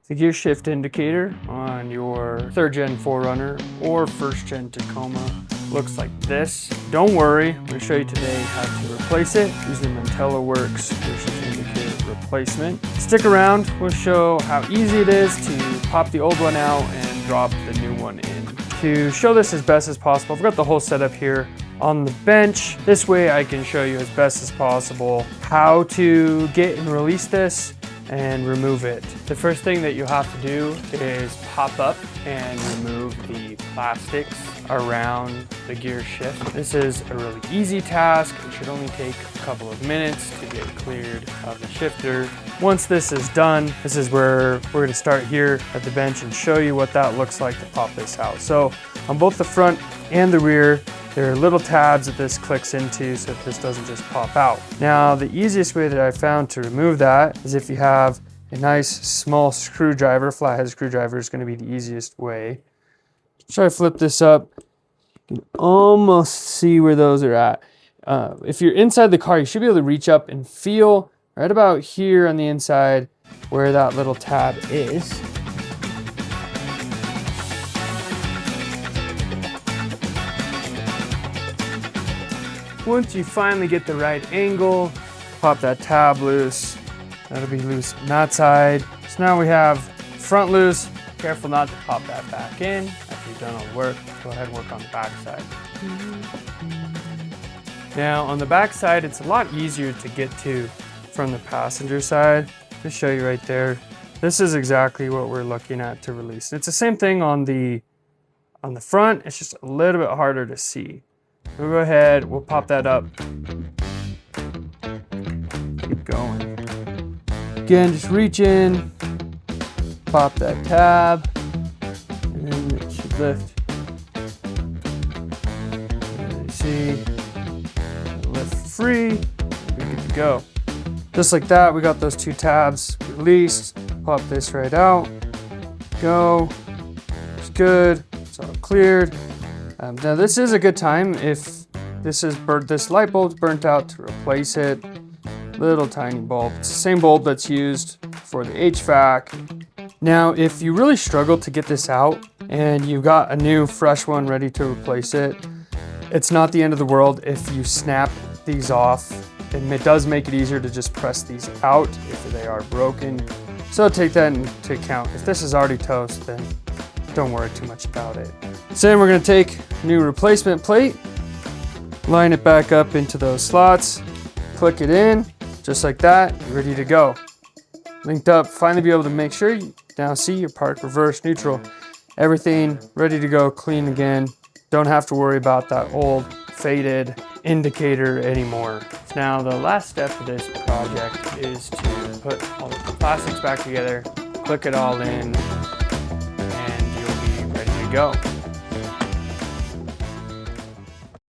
The gear shift indicator on your 3rd gen 4runner or 1st gen Tacoma looks like this. Don't worry, I'm going to show you today how to replace it using Mantella Works gear shift indicator replacement. Stick around, we'll show how easy it is to pop the old one out and drop the new one in. To show this as best as possible, I've got the whole setup here on the bench. This way I can show you as best as possible how to get and release this and remove it. The first thing that you have to do is pop up and remove the plastics around the gear shift. This is a really easy task. It should only take a couple of minutes to get cleared of the shifter. Once this is done, this is where we're going to start here at the bench and show you what that looks like to pop this out. So on both the front and the rear, there are little tabs that this clicks into so that this doesn't just pop out. Now, the easiest way that I found to remove that is if you have a nice small screwdriver. Flathead screwdriver is going to be the easiest way. Try to flip this up. You can almost see where those are at. If you're inside the car, you should be able to reach up and feel right about here on the inside where that little tab is. Once you finally get the right angle, pop that tab loose. That'll be loose on that side. So now we have front loose. Careful not to pop that back in. After you've done all the work, go ahead and work on the back side. Now on the back side, it's a lot easier to get to from the passenger side. Just show you right there. This is exactly what we're looking at to release. It's the same thing on the front. It's just a little bit harder to see. We'll go ahead, we'll pop that up. Keep going. Again, just reach in, pop that tab, and then it should lift. And you see, lift free, we're good to go. Just like that, we got those two tabs released. Pop this right out. Go. It's good. It's all cleared. Now this is a good time if this light bulb's burnt out to replace it. Little tiny bulb. It's the same bulb that's used for the HVAC. Now, if you really struggle to get this out and you've got a new fresh one ready to replace it, it's not the end of the world if you snap these off. And it does make it easier to just press these out if they are broken. So take that into account. If this is already toast, then don't worry too much about it. So then we're going to take a new replacement plate, line it back up into those slots, click it in, just like that, ready to go. Linked up, finally be able to make sure you now see your park, reverse, neutral, everything ready to go, clean again. Don't have to worry about that old faded indicator anymore. Now the last step of this project is to put all the plastics back together, click it all in, and you'll be ready to go.